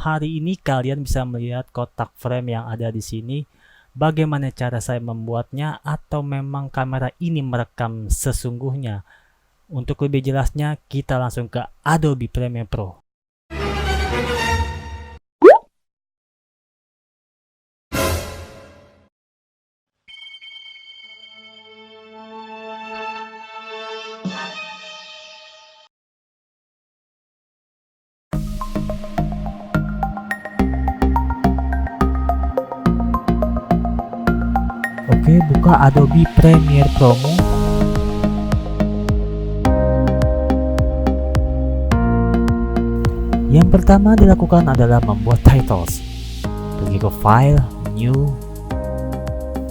hari ini kalian bisa melihat kotak frame yang ada di sini. Bagaimana cara saya membuatnya, atau memang kamera ini merekam sesungguhnya? Untuk lebih jelasnya, kita langsung ke Adobe Premiere Pro. Oke, buka Adobe Premiere Pro-mu. Yang pertama dilakukan adalah membuat titles. Pergi ke File, New,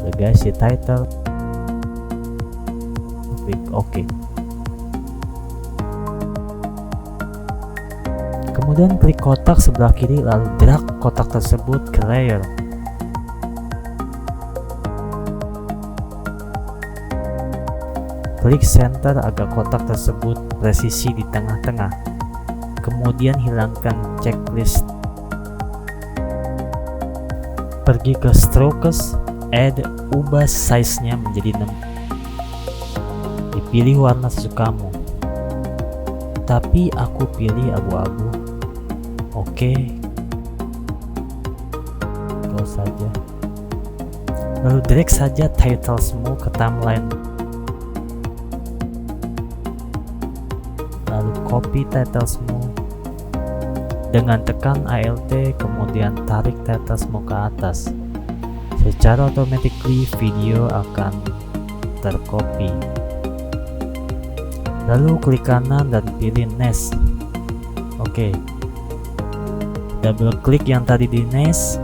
Legacy Title, klik OK. Kemudian klik kotak sebelah kiri, lalu drag kotak tersebut ke layer. Klik center agar kotak tersebut presisi di tengah-tengah. Kemudian hilangkan checklist. Pergi ke strokes, add, ubah size-nya menjadi 6. Dipilih warna sesukamu. Tapi aku pilih abu-abu. Oke. Close saja. Lalu drag saja titlesmu ke timeline. Lalu copy titlesmu dengan tekan Alt, kemudian tarik titlesmu ke atas. Secara automatically video akan tercopy. Lalu klik kanan dan pilih Nest. Oke. Double klik yang tadi di Nest.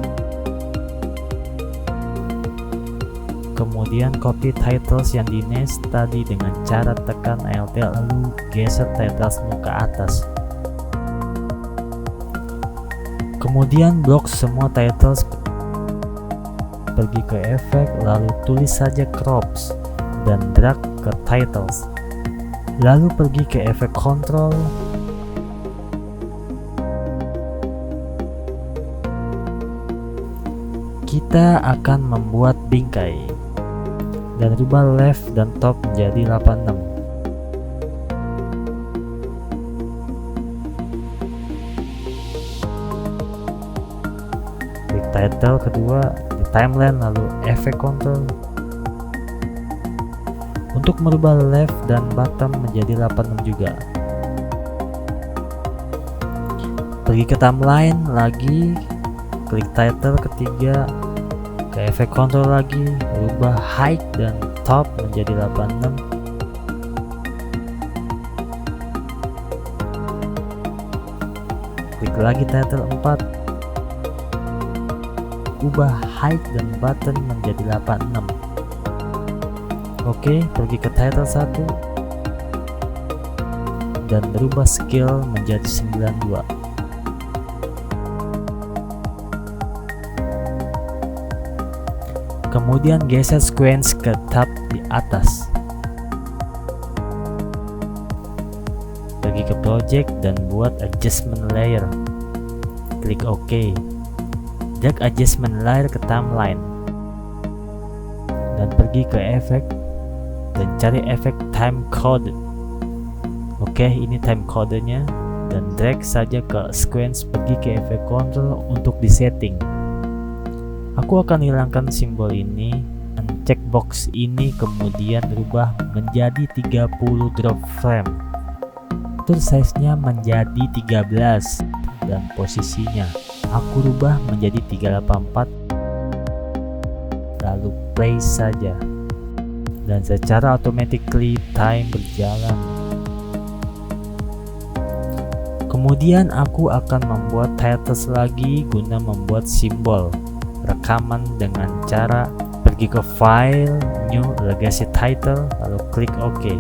Kemudian copy titles yang di Nest tadi dengan cara tekan Alt, lalu geser titlesmu ke atas. Kemudian blok semua titles. Pergi ke efek, lalu tulis saja crops dan drag ke titles. Lalu pergi ke efek control. Kita akan membuat bingkai dan rubah left dan top menjadi 86. Klik title kedua di timeline, lalu efek control. Untuk merubah left dan bottom menjadi 86 juga. Pergi ke timeline lagi, klik title ketiga, ke efek control lagi, rubah height dan top menjadi 86. Klik lagi title 4, ubah height dan button menjadi 86. Oke, pergi ke title 1 dan berubah scale menjadi 92. Kemudian geser sequence ke tab di atas. Pergi ke project dan buat adjustment layer. Klik OK. Drag adjustment layer ke timeline. Dan pergi ke efek dan cari efek time code. Oke, ini time codenya, dan drag saja ke sequence. Pergi ke efek control untuk disetting. Aku akan hilangkan simbol ini dan checkbox ini, kemudian rubah menjadi 30 drop frame. Atur size-nya menjadi 13 dan posisinya aku rubah menjadi 384. Lalu play saja. Dan secara automatically time berjalan. Kemudian aku akan membuat titles lagi guna membuat simbol rekaman dengan cara pergi ke File, New, Legacy Title, lalu klik OK.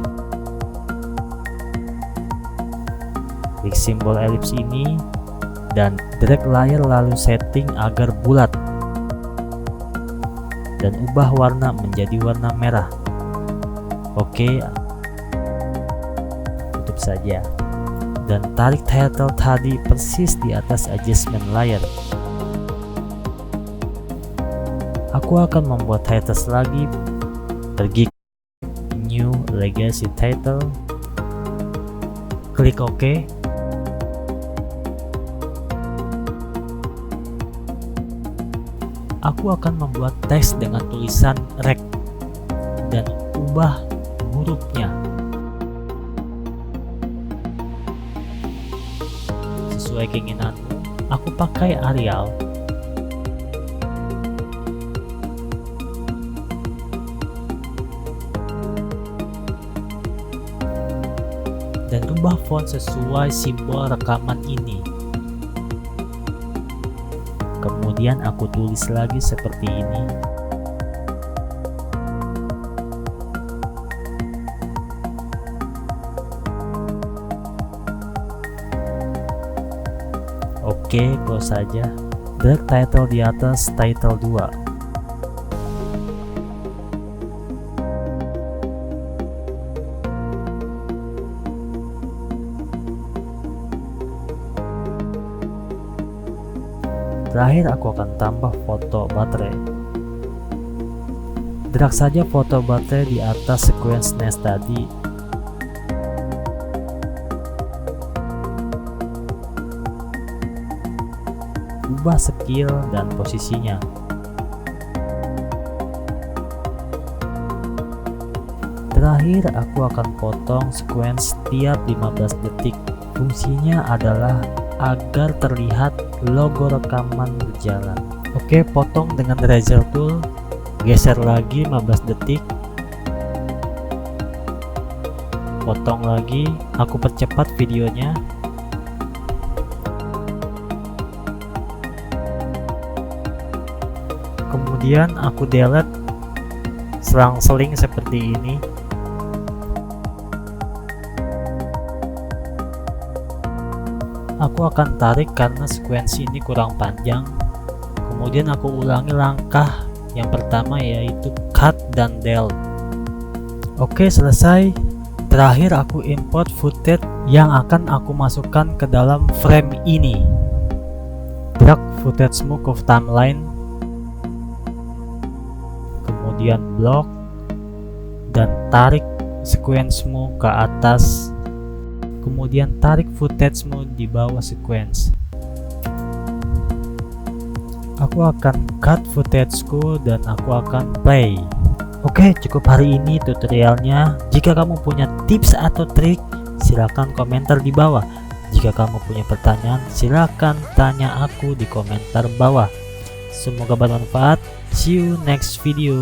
Klik simbol ellipse ini dan drag layer, lalu setting agar bulat dan ubah warna menjadi warna merah. Oke, tutup saja. dan tarik title tadi persis di atas adjustment layer. Aku akan membuat titles lagi. Pergi ke New Legacy Title, klik OK. Aku akan membuat teks dengan tulisan rec dan ubah hurufnya sesuai keinginanmu. Aku pakai Arial. Dan ubah font sesuai simbol rekaman ini. Kemudian aku tulis lagi seperti ini. Oke, close saja. Drag title di atas title 2. Terakhir aku akan tambah foto baterai. Drag saja foto baterai di atas sequence nest tadi. Ubah scale dan posisinya. Terakhir aku akan potong sequence tiap 15 detik. Fungsinya adalah agar terlihat logo rekaman berjalan. Oke, potong dengan razor tool, geser lagi 15 detik, potong lagi, aku percepat videonya. Kemudian aku delete selang-seling seperti ini. Aku akan tarik karena sekuensi ini kurang panjang. Kemudian aku ulangi langkah yang pertama, yaitu cut dan delete. Oke, selesai. Terakhir aku import footage yang akan aku masukkan ke dalam frame ini. Drag footage-mu ke timeline, kemudian block, dan tarik sekuensmu ke atas. Kemudian tarik footage-mu di bawah sequence. Aku akan cut footage-ku dan aku akan play. Oke, cukup hari ini tutorialnya. Jika kamu punya tips atau trik, silakan komentar di bawah. Jika kamu punya pertanyaan, silakan tanya aku di komentar bawah. Semoga bermanfaat. See you next video.